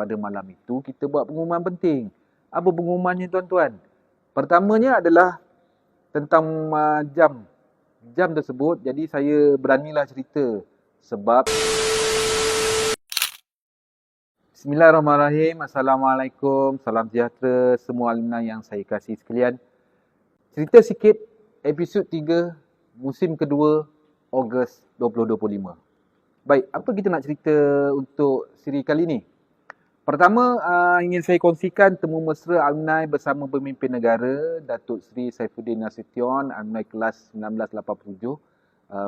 pada malam itu kita buat pengumuman penting. Apa pengumumannya tuan-tuan? Pertamanya adalah tentang jam. Jam tersebut, jadi saya beranilah cerita sebab Bismillahirrahmanirrahim. Assalamualaikum. Salam sejahtera semua alumni yang saya kasih sekalian. Cerita sikit episod 3 musim kedua Ogos 2025. Baik, apa kita nak cerita untuk siri kali ni? Pertama, ingin saya kongsikan temu mesra alumni bersama pemimpin negara Datuk Seri Saifuddin Nasution, alumni kelas 1987,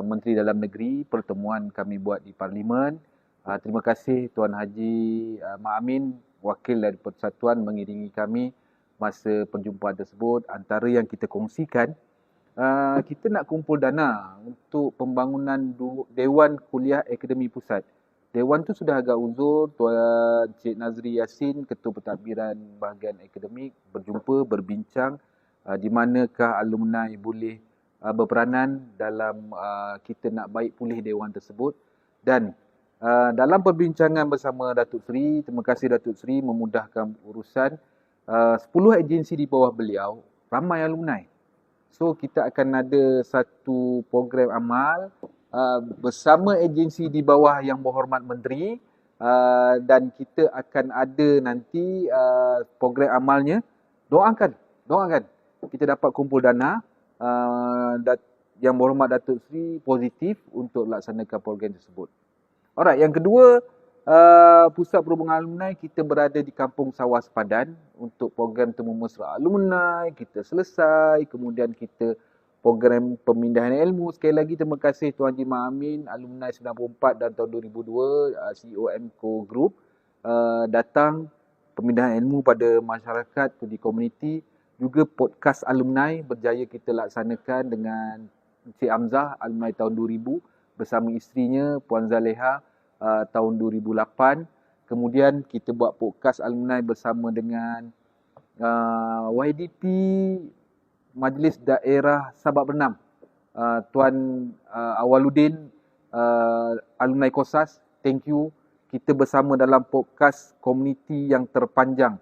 Menteri Dalam Negeri. Pertemuan kami buat di Parlimen. Terima kasih Tuan Haji Mak Amin, wakil dari Persatuan, mengiringi kami masa perjumpaan tersebut. Antara yang kita kongsikan, kita nak kumpul dana untuk pembangunan Dewan Kuliah Akademi Pusat. Dewan tu sudah agak uzur. Tuan Cik Nazri Yassin, Ketua Pentadbiran Bahagian Akademik, berjumpa, berbincang di manakah alumni boleh berperanan dalam kita nak baik pulih Dewan tersebut. Dan dalam perbincangan bersama Datuk Seri, terima kasih Datuk Seri memudahkan urusan 10 agensi di bawah beliau, ramai alumni. So kita akan ada satu program amal bersama agensi di bawah Yang Berhormat Menteri, dan kita akan ada nanti program amalnya. Doakan kita dapat kumpul dana. Yang Berhormat Datuk Seri positif untuk laksanakan program tersebut. Alright, yang kedua, Pusat Perhubungan Alumni kita berada di Kampung Sawah Sepadan untuk program temu mesra alumni. Kita selesai, kemudian kita program pemindahan ilmu. Sekali lagi terima kasih Tuan Haji Mak Amin, alumni 94 dan tahun 2002, CEO MCO Group, datang pemindahan ilmu pada masyarakat di komuniti. Juga podcast alumni berjaya kita laksanakan dengan Encik Hamzah, alumni tahun 2000, bersama isterinya Puan Zaleha, tahun 2008. Kemudian kita buat podcast alumni bersama dengan YDP Majlis Daerah Sabak Bernam, Tuan Awaluddin, alumni KOSAS. Thank you. Kita bersama dalam podcast komuniti yang terpanjang.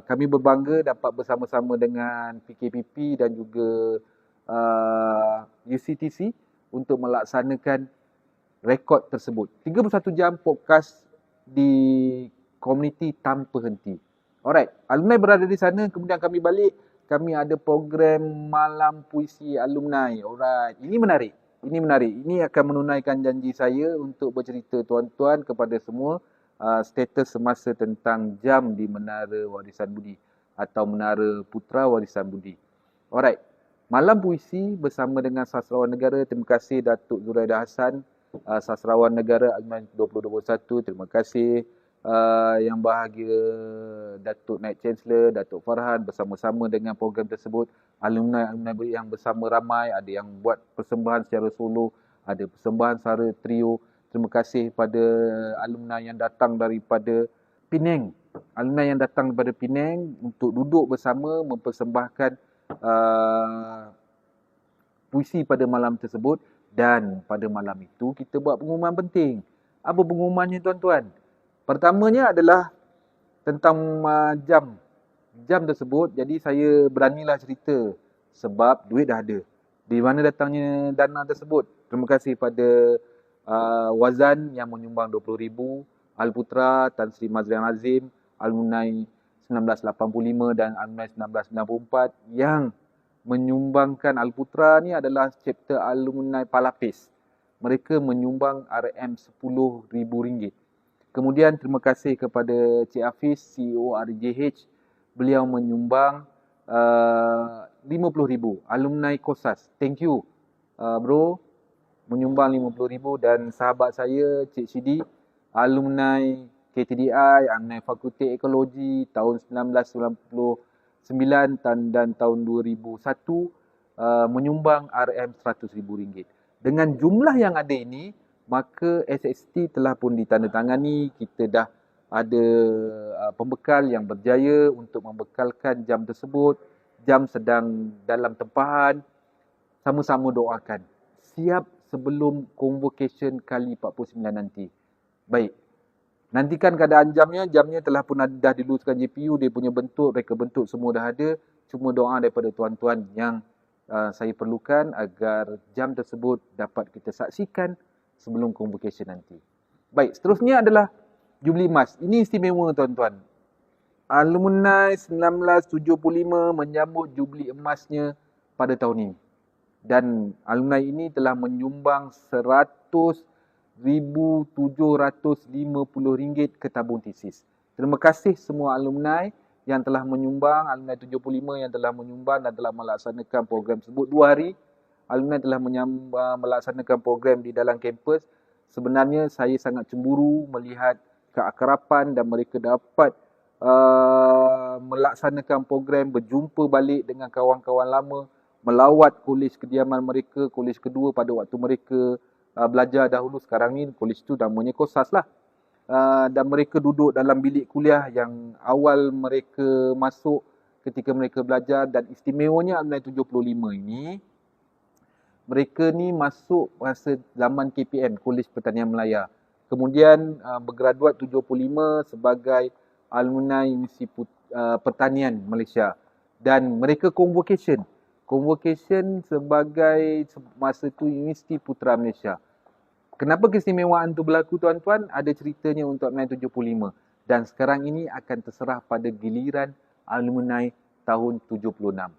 Kami berbangga dapat bersama-sama dengan PKPP dan juga UCTC untuk melaksanakan rekod tersebut. 31 jam podcast di komuniti tanpa henti. Alright, alumni berada di sana, kemudian kami balik, kami ada program malam puisi alumni. Alright, ini menarik. Ini akan menunaikan janji saya untuk bercerita tuan-tuan kepada semua status semasa tentang jam di Menara Warisan Budi atau Menara Putra Warisan Budi. Alright, malam puisi bersama dengan sastrawan negara. Terima kasih Datuk Zuraidah Hassan, sastrawan negara alumni 2021. Terima kasih yang bahagia Datuk Naib Chancellor, Datuk Farhan, bersama-sama dengan program tersebut. Alumni yang bersama ramai, ada yang buat persembahan secara solo, ada persembahan secara trio. Terima kasih pada alumni yang datang daripada Penang. Alumni yang datang daripada Penang untuk duduk bersama mempersembahkan puisi pada malam tersebut. Dan pada malam itu kita buat pengumuman penting. Apa pengumumannya tuan-tuan? Pertamanya adalah tentang jam. Jam tersebut, jadi saya beranilah cerita sebab duit dah ada. Di mana datangnya dana tersebut? Terima kasih pada Wazan yang menyumbang 20,000, Al-Putra Tan Sri Mazrian Azim, alumni 1985 dan alumni 1994 yang menyumbangkan. Al-Putra ni adalah chapter alumni Palapis. Mereka menyumbang RM10,000. Kemudian terima kasih kepada Cik Hafiz, CEO RJH. Beliau menyumbang RM50,000. Alumni KOSAS. Thank you bro. Menyumbang RM50,000. Dan sahabat saya Cik Sidi, alumni KTDI, alumni Fakulti Ekologi tahun 1999 dan tahun 2001, menyumbang RM100,000. Dengan jumlah yang ada ini, maka SXT telah pun ditandatangani. Kita dah ada pembekal yang berjaya untuk membekalkan jam tersebut. Jam sedang dalam tempahan. Sama-sama doakan. Siap sebelum convocation kali 49 nanti. Baik. Nantikan keadaan jamnya telah pun dah diluluskan JPU, dia punya bentuk, reka bentuk semua dah ada. Cuma doa daripada tuan-tuan yang saya perlukan agar jam tersebut dapat kita saksikan sebelum convocation nanti. Baik, seterusnya adalah Jubli Emas. Ini istimewa tuan-tuan. Alumni 1975 menyambut Jubli Emasnya pada tahun ini. Dan alumni ini telah menyumbang RM100,750 ke tabung tesis. Terima kasih semua alumni yang telah menyumbang, alumni 75 yang telah menyumbang dan telah melaksanakan program tersebut 2 hari. Alumni telah melaksanakan program di dalam kampus. Sebenarnya saya sangat cemburu melihat keakraban dan mereka dapat melaksanakan program, berjumpa balik dengan kawan-kawan lama, melawat kolej kediaman mereka, kolej kedua pada waktu mereka belajar dahulu. Sekarang ni kolej tu namanya Kosas lah. Dan mereka duduk dalam bilik kuliah yang awal mereka masuk ketika mereka belajar. Dan istimewanya alumni 75 ini, mereka ni masuk masa zaman KPM, Kolej Pertanian Melaya. Kemudian bergraduat 75 sebagai alumni Universiti Pertanian Malaysia. Dan mereka convocation sebagai masa tu Universiti Putra Malaysia. Kenapa keistimewaan tu berlaku tuan-tuan? Ada ceritanya untuk alumni 75. Dan sekarang ini akan terserah pada giliran alumni tahun 76.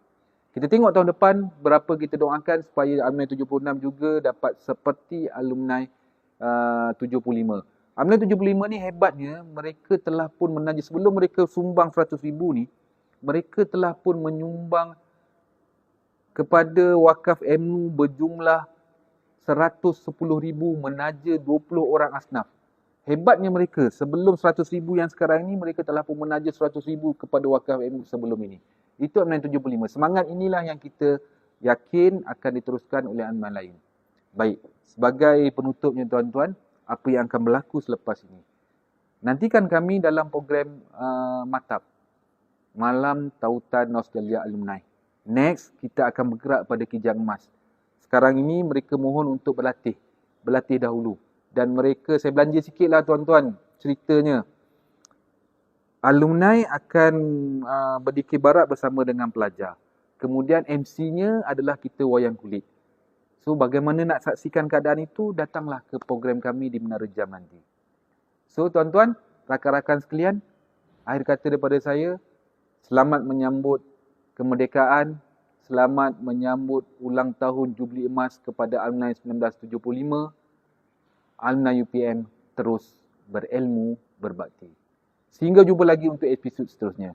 Kita tengok tahun depan berapa kita doakan supaya alumni 76 juga dapat seperti alumni 75. Alumni 75 ni hebatnya, mereka telah pun menajis, sebelum mereka sumbang 100,000 ni, mereka telah pun menyumbang kepada wakaf MNU berjumlah 110,000, menaja 20 orang asnaf. Hebatnya mereka, sebelum 100,000 yang sekarang ni, mereka telah pun menaja 100,000 kepada wakaf MNU sebelum ini. Itu alumni 75. Semangat inilah yang kita yakin akan diteruskan oleh alumni lain. Baik, sebagai penutupnya tuan-tuan, apa yang akan berlaku selepas ini? Nantikan kami dalam program MATAP, Malam Tautan Nostalgia Alumni. Next, kita akan bergerak pada Kijang Emas. Sekarang ini mereka mohon untuk berlatih dahulu. Dan mereka, saya belanja sikit lah tuan-tuan ceritanya. Alumni akan berdikir barat bersama dengan pelajar. Kemudian MC-nya adalah kita wayang kulit. So bagaimana nak saksikan keadaan itu, datanglah ke program kami di Menara Jam nanti. So tuan-tuan, rakan-rakan sekalian, akhir kata daripada saya, selamat menyambut kemerdekaan, selamat menyambut ulang tahun Jubli Emas kepada alumni 1975. Alumni UPM terus berilmu, berbakti. Sehingga jumpa lagi untuk episod seterusnya.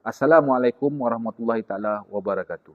Assalamualaikum warahmatullahi taala wabarakatuh.